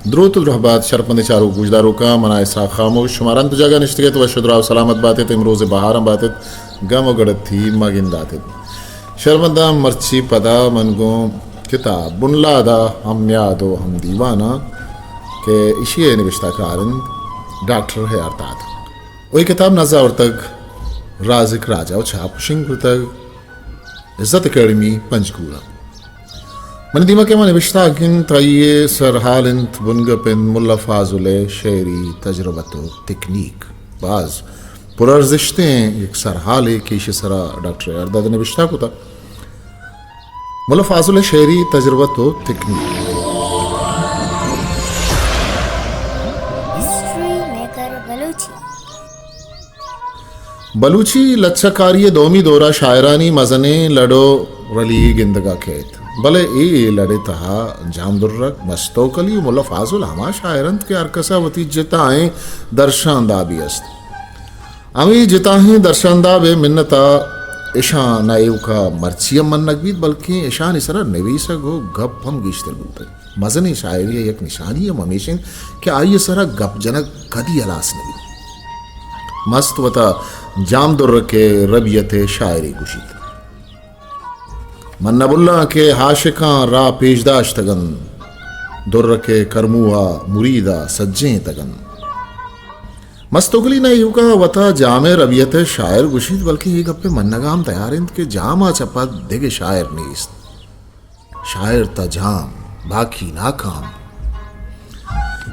द्रुत रहबाद शरपंद चारू गुजदारों का मना इसरा खामोश शुमारन तो जगह निश्चित तो वशुद्राव सलामत बातें तो इमरोज़ बहार बातें गम गड़त थी मगिन दाते शर्मदा मर्ची पदा मनगो किताब बुनलादा हम यादो हम दीवाना के इशी निविश्ता कारण डॉक्टर है अर्थात वही किताब नजा और तक राजिक राजा छाप शिंग तक इज्जत अकेडमी पंचकूला मन दिमा के मन विश्ता गिन तये सरहालिंत बुनगपिन मुल्ला फाजुले शेरी तजरबतो तकनीक बाज पुरर्जिश्ते एक सरहाले की सरा डॉक्टर अर्दाद ने विश्ता को था मुल्ला फाजुले शेरी तजरबतो तकनीक बलूची लच्छकारी दोमी दोरा शायरानी मजने लडो रली गिंदगा खेत भले ए लड़े तहा जाम दुर्रक मस्तोकली मुल्ला फाजुल हमा शायरंत के अरकसा वती जिताएं दर्शांदा भी अस्त अमी जिताएं दर्शांदा बे मिन्नता ईशान आयु का मर्चियम मन नगवीत बल्कि ईशान इसरा नवीसा गो गप हम गिश्तर बोलते मजनी शायरी एक निशानी है हमेशा कि आई सरा गप जनक कदी अलास नवी मस्त वता जाम दुर्रक के रबियत शायरी गुशीत मन्नबुल्ला के हाशिका रा पेशदाश तगन दुर्र के करमुआ मुरीदा सज्जे तगन मस्तुगली न युगा वता जामे रबियत शायर गुशीत बल्कि ये गप्पे मन्नगाम तैयार इंद के जामा चपा देगे शायर नीस्त शायर ता जाम बाकी नाकाम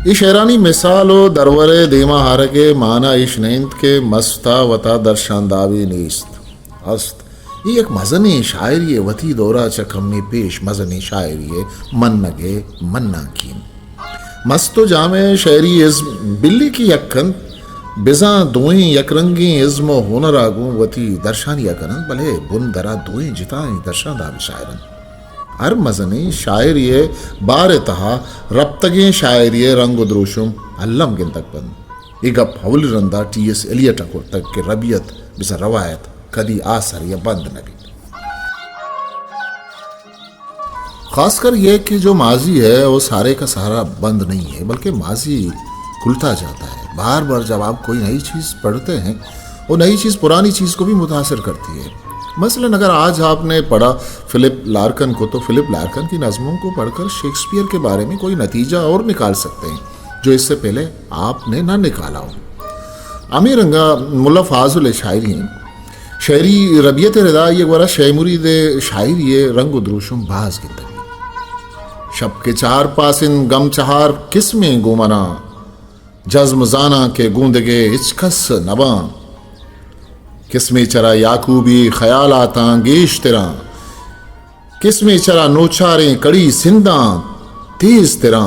ई शेरानी मिसालो दरवरे देमा हार के माना इश नैंद के मस्ता वता दर्शांदावी नीस्त अस्त ये एक मजनी शायरी वती दौरा चकमने पेश मजनी शायरी मन्नगे मन्ना कीन मस्तो जामे शायरी इज बिल्ली की यक्कन बिजा दोएं यकरंगी इज्म हुनरागु वती दर्शानी यकन भले बुन दरा दोएं जिताएं दर्शादा भी शायरन हर मजनी शायरी बार तहा रब्तगे शायरी रंग द्रोशुम अल्लम गिन तक बंद इगप हवल रंदा टीएस एलियट तक के रबियत बिसा रवायत कदी आसर या बंद नबी खासकर यह कि जो माजी है वो सारे का सारा बंद नहीं है बल्कि माजी खुलता जाता है बार बार जब आप कोई नई चीज़ पढ़ते हैं वो नई चीज़ पुरानी चीज़ को भी मुतासर करती है मसलन अगर आज आपने पढ़ा फिलिप लार्कन को तो फिलिप लार्कन की नज़मों को पढ़कर शेक्सपियर के बारे में कोई नतीजा और निकाल सकते हैं जो इससे पहले आपने ना निकाला हो अमीर रंगा मुल्ला फाजुल शायरी शायरी रबियत रदा ये वरा शैमुरी दे शायरी ये रंग द्रोशुम बाज की तगी शब के चार पासिन गम चहार किस्में गुमना जज्म जाना के गूंदगे इचकस नबा किस्में चरा याकूबी ख्याल आता गेश तेरा किस्में चरा नोचारें कड़ी सिंदा तेज तेरा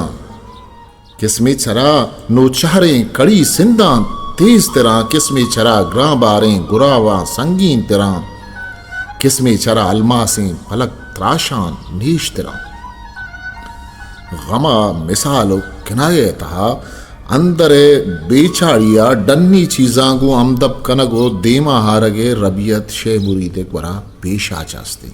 किस्में चरा नोचारें कड़ी सिंदा तेज तेरा किस्में चरा ग्रां बारें गुरावा संगीन तेरा किस्में चरा अलमासें फलक त्राशान नीश तेरा गमा मिसालो किनाये तहा अंदरे बेचाड़िया डन्नी चीजांगो अमदब कनगो देमा हारगे रबियत शे मुरीदे वरा पेशा चास्ते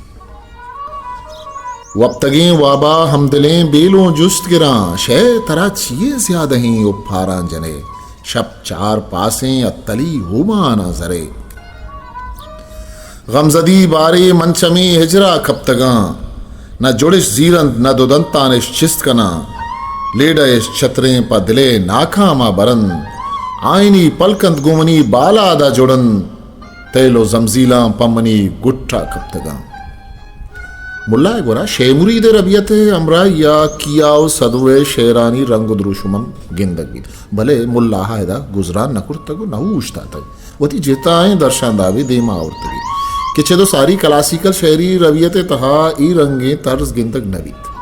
वब्तगे वाबा हम दिलें बेलों जुस्त गिरा शे तरा छिए ज्यादा ही उपहारा जने शब चार पासें अत्तली हुमा ना जरे गमजदी बारे मंचमी हिजरा कब तगा न जुड़िश जीरंत न दुदंतानिश चिस्त कना लेडइश छतरें पा दिले नाकामा बरन आईनी पलकंत गुमनी बाला दा जुड़न तेलो जमजीला पमनी गुट्ठा कब तगा मुल्ला गोरा शेमुरी दे रबियत अमरा या कियाओ सदवे शेरानी रंग द्रुशुमन गिंदगी भले मुल्ला हायदा गुजरान नकुर तगो नहुश्ता तग वती जिताएं दर्शांदावी देमा औरतगी किचे तो सारी क्लासिकल शेरी रबियत तहा ई रंगे तर्ज गिंदग नवीत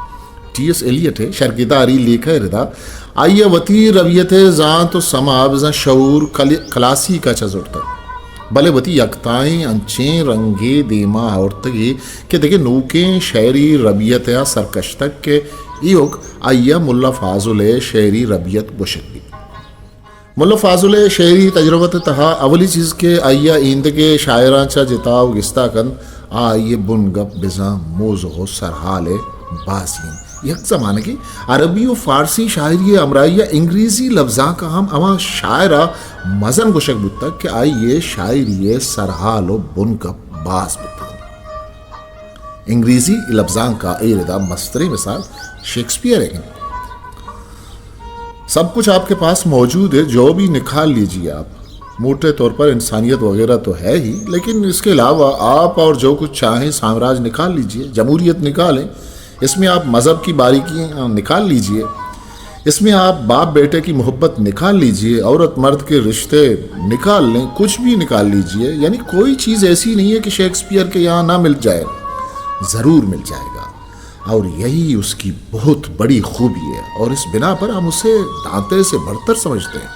टीएस एलियट है शर्किदारी लेखा रदा आइया वती रबियत जान तो समाब जा शऊर क्लासी का चजुड़ता भले वती यकताएं अंचें रंगे देमा औरतगी के देखे नूके शायरी रबियत या सरकश तक के योग आइया मुल्ला फाजुल शायरी रबियत बुशक मुल्ला फाजुल शायरी तजरबत तहा अवली चीज़ के आइया ईंद के शायराचा जिताव गिस्ता कन आइए बुन गप बिजा मोज़ो सरहाल बासियन यक ज़माने की अरबी और फ़ारसी शायरी अमराई या अंग्रेज़ी लफ्ज़ा का हम अमा शायरा मज़न गुशक बुता कि आई ये शायरी सरहाल व बुन का बास बुता अंग्रेज़ी लफ्ज़ा का एरदा मस्तरे मिसाल शेक्सपियर है। सब कुछ आपके पास मौजूद है, जो भी निकाल लीजिए आप। मोटे तौर पर इंसानियत वगैरह तो है ही, लेकिन इसके अलावा आप और जो कुछ चाहें साम्राज्य निकाल लीजिए, जमहूरियत निकालें, इसमें आप मज़हब की बारीकी निकाल लीजिए, इसमें आप बाप बेटे की मोहब्बत निकाल लीजिए, औरत मर्द के रिश्ते निकाल लें, कुछ भी निकाल लीजिए। यानी कोई चीज़ ऐसी नहीं है कि शेक्सपियर के यहाँ ना मिल जाए, ज़रूर मिल जाएगा। और यही उसकी बहुत बड़ी खूबी है, और इस बिना पर हम उसे दांते से बढ़तर समझते हैं।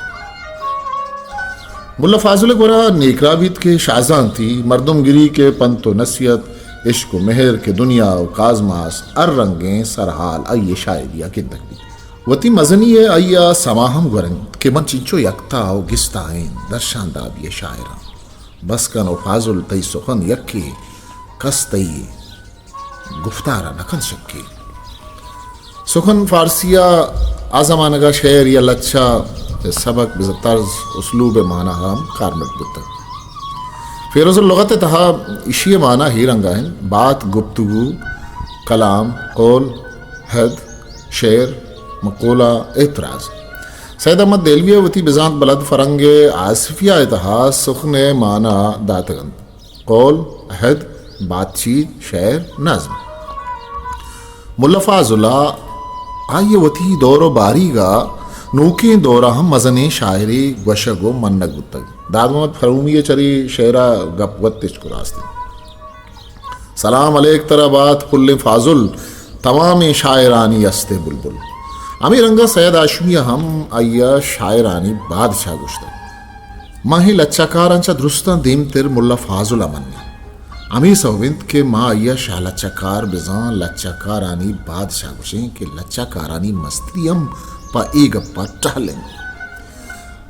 मुल्ला फाजुल गोरा नेकराबित के शाहजहां थी, मरदमगिरी के पंत व नसीहत, इश्क मेहर के दुनिया व काजमास अर रंगें सरहाल अये शायरिया के तकबी वती मजनी है अय्या समाहम गुरंग के मन चिंचो यकता व गिस्ताएं दर्शानदाब ये शायरा बसकन व फाजुल तई सुखन यक्की कस तई गुफ्तारा नकन शक्की सुखन फारसिया आजमानगा शेर या लच्छा सबक तर्ज उसलूब माना हम कारमत बुतक फेरोज़ुल लगत तहा इशिय माना ही रंगाइन बात गुफ्तगू कलाम कौल हद शेर मकोला एतराज सैद अहमद देलवी वती बिजात बलद फरंगे आसिफिया इतिहास सुखने माना दातगंद कौल हद बातचीत शेर नज़म मुल्ला फाजुल्ला आइए वती दौरो बारीगा नूके दौरा हम मजने शायरी वशगो मन्नक बुतक दाद मोहम्मद फरूमी चरी शेरा गपवत तिचको रास्ते सलाम अलैक तरा बात पुल्ले फाजुल तमाम शायरानी अस्ते बुलबुल अमी रंगा सैयद आशमिया हम अय्या शायरानी बादशाह गुश्ता माही लच्चाकारांचा दुरुस्ता दीम तिर मुल्ला फाजुल अमन्नी अमी सौविंद के माँ अय्या शाह लच्चाकार बिजान लच्चाकारानी बादशाह गुशें के लच्चाकारानी मस्त्रियम पा ए गप्पा टहलें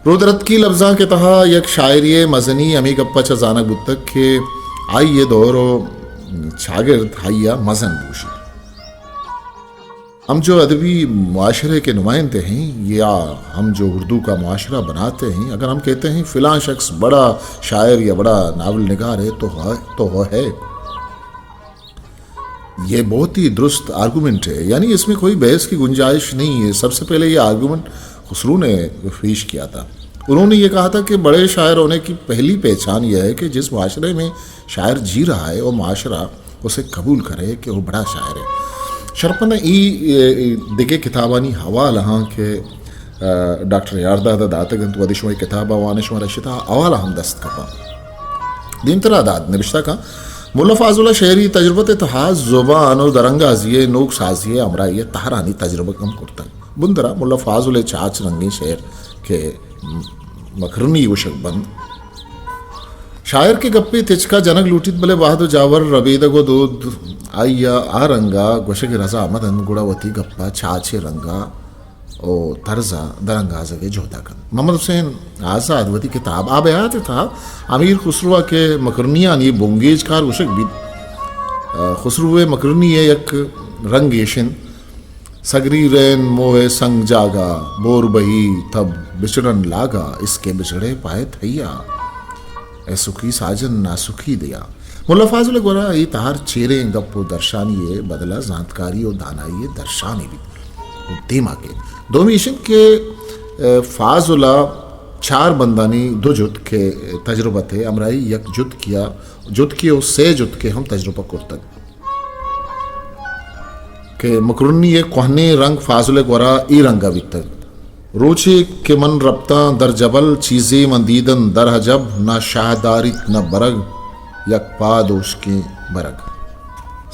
रुद्रत की लफ्जा के तहा यक शायरी मजनी अमी गप्पा चजानक बुतक के आइए दौरो शागिर्द हाइया मजन बूशी हम जो अदबी मुआशरे के नुमाइंदे हैं या हम जो उर्दू का मुआशरा बनाते हैं, अगर हम कहते हैं फ़िलाँ शख्स बड़ा शायर या बड़ा नावल निगार है तो है ये बहुत ही दुरुस्त आर्गूमेंट है, यानी इसमें कोई बहस की गुंजाइश नहीं है। सबसे पहले ये आर्गूमेंट खुसरू ने पेश किया था। उन्होंने ये कहा था कि बड़े शायर होने की पहली पहचान यह है कि जिस माशरे में शायर जी रहा है वो माशरा उसे कबूल करे कि वो बड़ा शायर है। शरपन ई दिगे किताबानी हवाला हाँ के डॉक्टर यारदा दातगंत वदिशुमा किताबा वानिशुमा रशिता हवाला हम दस्त कपा दिन तरा दाद निबिश्ता का मुल्ला फाजुल्ला शहरी तजुर्बत तहाज ज़ुबान और दरंगाजिए नोक साजिए अमराइए तहरानी तजुर्बा कम करता बुंदरा मुल्ला फाजुल चाच रंगी शेर के मखरनी वशक बंद शायर के गप्पे तिचका जनक लूटित बले बहादुर जावर रबीद गो दूध आइया आ रंगा गोशक रजा मदन गुड़ावती गप्पा छाछे रंगा ओ तर्जा दरंगा जगे जोदाकन मोहम्मद हुसैन आज़ाद वती किताब आबयात था अमीर खुसरुआ के मकरनिया नी बोंगेज कार गोशक भी खुसरुए मकरनी यक रंग येशिन सगरी रैन मोहे संग जागा बोर बही तब बिछड़न लागा इसके बिछड़े पाए थैया ए सुखी साजन ना सुखी दिया मुल्ला फाजुल गोरा ये तार चेहरे गप्पो दर्शानी है बदला जानकारी और दानाई दर्शानी भी धीमा के दो मिशन के फाजुला चार बंदानी दो जुट के तजुर्बा थे अमराई यक जुट किया उससे जुट के हम तजुर्बा करते के मकरुनी ये कोहने रंग फाजुल गोरा ई रंगा बितक रोचे के मन रब्ता दर जबल चीज़ें मंदीदन दर हजब न शाहदारित न बरग यक पादोश के बरग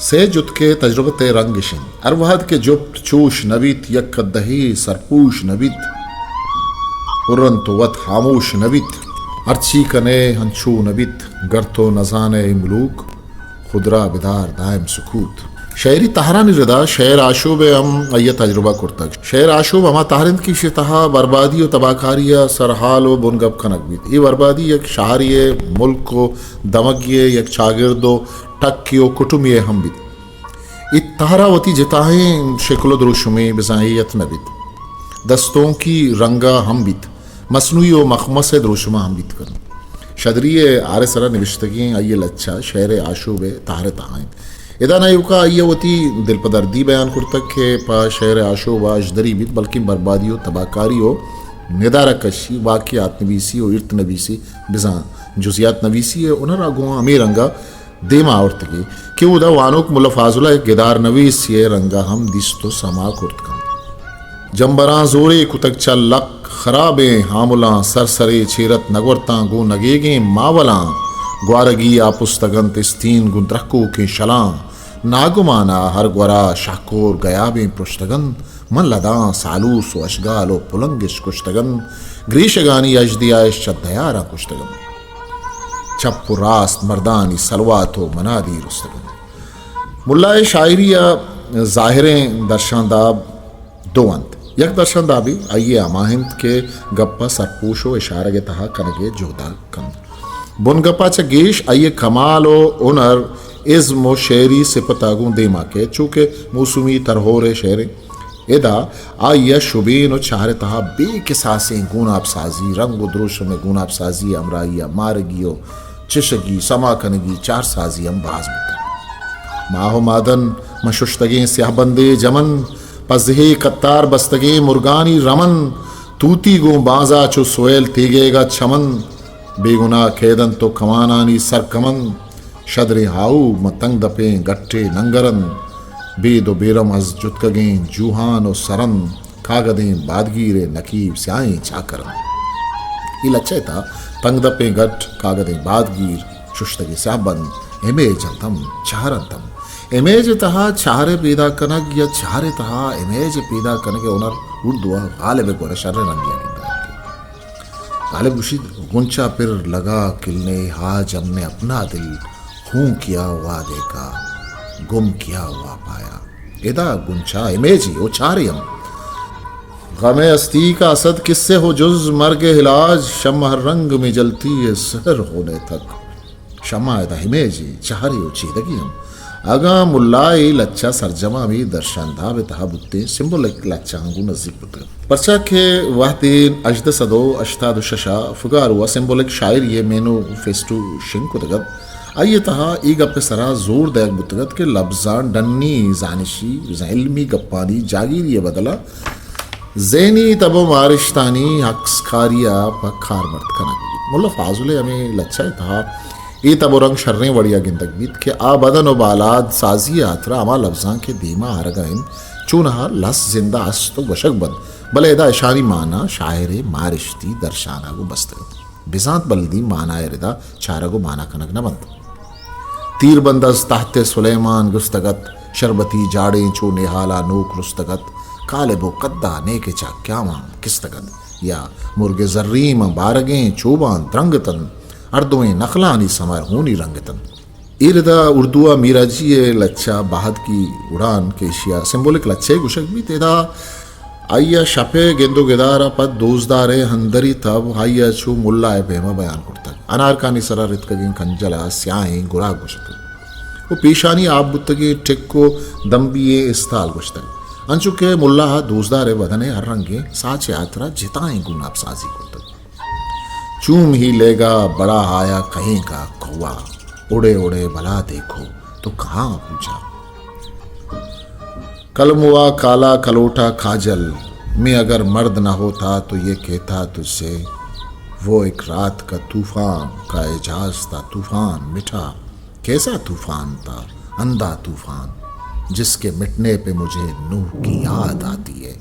से जुत के तजुर्बत रंगिशन अरवहद के जुप्त चूश नबीत यक दही सरपूश नबीत उरन तो वत खामोश नबीत अर्ची कने हंछू नबीत गर्तो नजाने मुलूक खुदरा बिदार दायम सुकूत शायरी तहरानी रदा शेर आशूब हम अय्या तजुर्बा करता शेर आशूब हमा तहरिंद की शितहा बर्बादी और तबाकारिया सरहाल व बुनगब खनक भी ये बर्बादी एक शहरिए मुल्क को दमगिए एक शागिर्दो टक्कियो कुटुमिए हम भी इत्तारावती जिताएं शक्ल द्रुशुमे बिजायत नबित दस्तों की रंगा हम बित मसनूई व मखमस द्रुशुमा हम बित कर शदरिय आरे सरा निविश्तगी अय्य लच्छा शहर आशूबे तारे ताएं इदा नायुका अय्यवती दिल पदर्दी बयान कुर्तक के पा शहर आशूबा अजदरी बित बल्कि बर्बादी हो तबाकारी हो निदारा कशी वाक़ियात नवीसी और इर्त नवीसी बिजा जुजियात नवीसी है उनर अगुआ अमीर रंगा देमा औरतगी कि उदा वानुक मुलफाजुला गिदार नवीस ये रंगा हम दिस्तो समा कुर्तकम जंबरा जोरे कुतक चल लक खराबे हामुला सरसरे चीरत नगवरता गो नगेगे मावला ग्वारगी आपुस्तगन तिस्तीन गुंद्रक्को के शला नागुमाना हर ग्वरा शाकोर गयाबे पुष्टगन मन लदा सालूस व अशगालो पुलंगिश कुष्टगन ग्रीशगानी अजदियाश चदयारा कुष्टगन चप्पु रास्त मर्दानी सलवातो मनादी रुस्तगन मुल्लाए शायरिया ज़ाहिरें दर्शांदाब दो अंत यक दर्शांदाबी आइए अमाहिंद के गप्पा सरपूशो इशारा के तहा कनगे जोदा कन बुन गप्पा च गेश आइए कमालो उनर इज़्मो शेरी सिपतागुं देमा के चूँकि मौसमी तरहोरे शेरे एदा आइया शुबीन और चारे तहा बेकिसासें गुनाब साजी रंग द्रुश में गुनाब साजी अमराइया मारगियो चिशगी समाकनगी चार साजी अम्बाज बुता माहो मादन मशुश्तगे स्याहबंदे जमन पजहे कत्तार बस्तगे मुर्गानी रमन तूती गो बाजा चो सोयल तेगेगा चमन बेगुना खेदन तो कमानानी सरकमन शदरे हाउ मतंग दपे गट्टे नंगरन बेदो बेरम अज जुतकगें जूहान और सरन कागदें बादगीरे नकीब स्याएं छाकरन इल अच्छे था तंग दपे गट कागदें बादगीर शुश्तगे स्याबंद इमेज तम चारंतम इमेज तहा चारे पैदा कनक या चारे तहा इमेज पैदा कनक उनर उर्दू गालिब को शर्र रंगिया गालिब उसी गुंचा फिर लगा किलने हाज हमने अपना दिल खूं किया वादे का गुम किया हुआ पाया इदा गुंचा इमेजी ओ चारियम गमे अस्ती का असद किससे हो जुज मर्ग हिलाज शम्मा रंग में जलती है सहर होने तक शम्मा इदा इमेजी चारी ओ चीदगियम अगा मुल्लाई लच्चा सरजमा भी दर्शांदा बेतहा बुत्ते सिंबोलिक लच्चा हंगू नजदीक बुत्ते परचा के वाहतीन अजद सदो अश्तादु शशा फुगार हुआ सिंबोलिक शायर ये मेनू फेस्टू शिंकु तगत आइए तहा ई गप्पे सरा जोर दैग बुतगत के लफ्जान डन्नी जानिशी इल्मी गप्पानी जागीर ये बदला ज़ेनी तबो मारिश्तानी हक्सकारिया पखार मर्द कनक मुल्ला फाजुले हमें लच्छा तहा ई तबो रंग शर्रें वड़िया गिंदक बीत के आ बदन व बालाद साजी आतरा अमा लफ्जान के दीमा हरगाइन चूनहा लस जिंदा अस्तो वशक बंद भले एदा इशानी माना शायरे मारिश्ती दर्शाना गो बस्तगत बिजात बल्दी माना रिदा चारा गो माना कनक न बंद तीर बंदस ताहते सुलेमान गुस्तगत शरबती जाड़े चो नेहाला नोक रुस्तगत काले बो कद्दा नेके चा क्यामा किस्तगत या मुर्गे जर्रीम बारगें चोबान द्रंगतन अर्दों नखलानी समर होनी रंगतन इरदा उर्दुआ मीराजी लच्छा बाहद की उड़ान के एशिया सिंबोलिक लच्छे गुशक भी तेदा आइया शपे गेंदो गेदारा पद दोजदारे हंदरी तब आइया छू मुल्ला बेमा बयान करता अनारकानी सरा रितकगिन कंजला स्याएं गुरा गुशत वो पेशानी आप बुत्तगे टिक्को दम्बिये इस्ताल गुश्तक अंचु के मुल्ला दोजदारे वदने हर रंगे साच यात्रा जिताएं गुनाब साजी करतक चूम ही लेगा बड़ा आया कहीं का कौवा उड़े उड़े भला देखो तो कहाँ पूछा कलमुआ काला कलोटा काजल मैं अगर मर्द ना होता तो ये कहता तुझसे वो एक रात का तूफान का एजाज था तूफान मिठा कैसा तूफान था अंधा तूफान जिसके मिटने पे मुझे नूह की याद आती है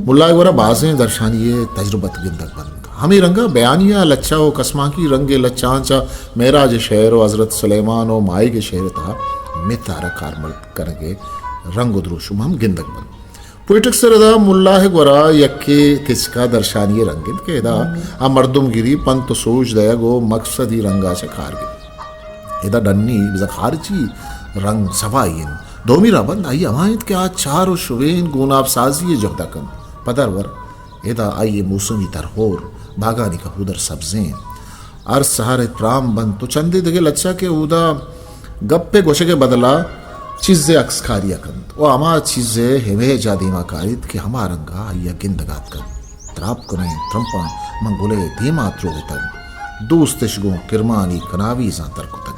मुल्ला वरा बाजें दर्शानिए तजुर्बत गिंदक बंद हमें रंगा बयानिया लच्छा हो कसमा की रंगे लच्चांचा मेराज शहर हजरत सुलेमान और माई के शहर था मितारा कारमल करके रंग द्रुशुम हम गिंदक बन पोइटिक सरदा मुल्ला है गोरा यक्के तिसका दर्शानिए रंगिन के दा आ मर्दुम गिरी पंत सोच दया गो मकसदी रंगा से खार गिरी इदा डन्नी जखारची रंग सवाइन दोमी रबंद आई अमायत के आज चार और शुवेन गुनाब साजी जहदकन पदरवर इदा आई मौसमी तरहोर बागानी का हुदर सब्जें अर सहारे प्राम बंद तो चंदे दगे लच्छा के उदा गप्पे गोशे के बदला चीज़े अक्सकारिया कंद वो अमा चीज़े हेवे जादीमा कारित कि हमारंगा या गिंदगात कर त्राप कने ट्रंपा मंगोले धीमा त्रोगतन दोस्तशगो किरमानी कनावी जातर कुतन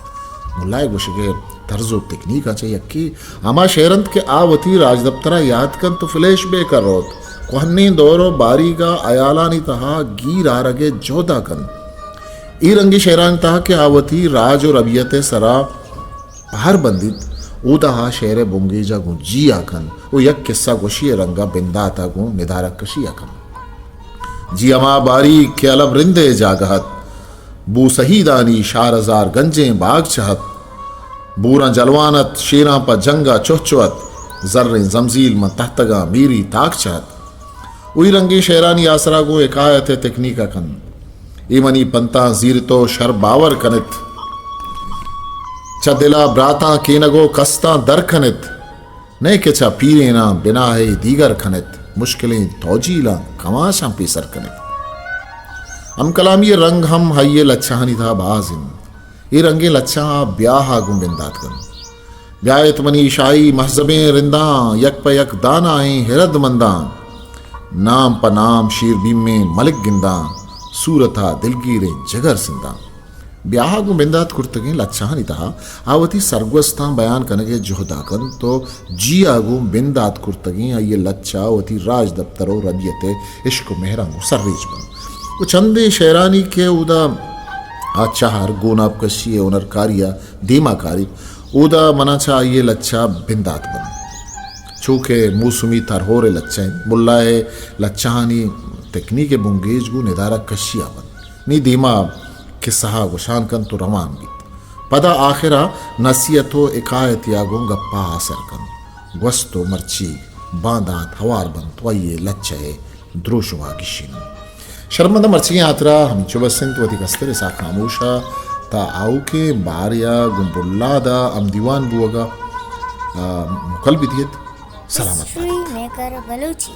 मुल्लाय गुशगे तर्जो तकनीक आचे यक्की अमा शेरंत के आवती राजदप्तरा याद कन तो फ्लैश बे कर रोत कोहन्नी दोरो बारीगा अयालानी तहा गीर आरगे जोदा कन ई रंगी शेरान तहा के आवती राज और अबियते सरा पहार बंदित ऊदा शेरे बुंगी जागू जी आकन वो यक किस्सा गोशी रंगा बिंदा तागू निधारक कशी आकन जी अमा बारी के अलम रिंदे जागहत बू सहीदानी शारजार गंजे बाग चहत बूरा जलवानत शेरा पर जंगा चोहचुअत जर्रे जमजील में तहतगा मीरी ताक चहत उई रंगी शेरानी आसरा गो एकायत तकनीका कन इमनी पंता जीर तो शर बावर कनित चदिला ब्राता केनगो कस्ता दर खनित ने के चा पीरेना बिना है दीगर खनित मुश्किलें तौजीला कमाशा पीसर कनित हम कलाम ये रंग हम हाइये लच्छानी था बाजिन ये रंगे लच्छा ब्याह गुम बिंदात कन ब्यायत मनी शाही महजबे रिंदा यक प यक दाना हिरद मंदा नाम प नाम शीर बीम में मलिक गिंदा सूरथा दिलगीरे जगर सिंदा ब्याह गुम बिंदात कुर्तगे लच्छानी था आवती सर्गवस्था बयान कनगे जोहदाकन तो जी आगू बिंदात कुर्तगे ये लच्छा वती राज दप्तरो रबियते इश्क मेहरंगो सर्रेज बन वो चंदे शेरानी के उदा आचार गोनाब कशी ओनर कारिया धीमा कारी उदा मनाचा ये लच्छा बिंदात बन चूके मौसमी तरहोरे लच्छा मुल्लाए लच्छानी तकनीक बुंगेज गु निदारा कशिया बन नी धीमा किस्सा गुशान कन तो रवान भी पदा आखिरा नसीहतो इकायत यागो गप्पा असर कन वस्तो मर्ची बांदात हवार बन तो ये लच्छे द्रोशवा गिशिन शर्मंदा मर्ची यात्रा हम चुबसिंत वती कस्तर सा खामोशा ता आउ के बारिया गुंबुल्लादा अम दीवान बुअगा मुकल बिदियत सलामत History Maker Baluchi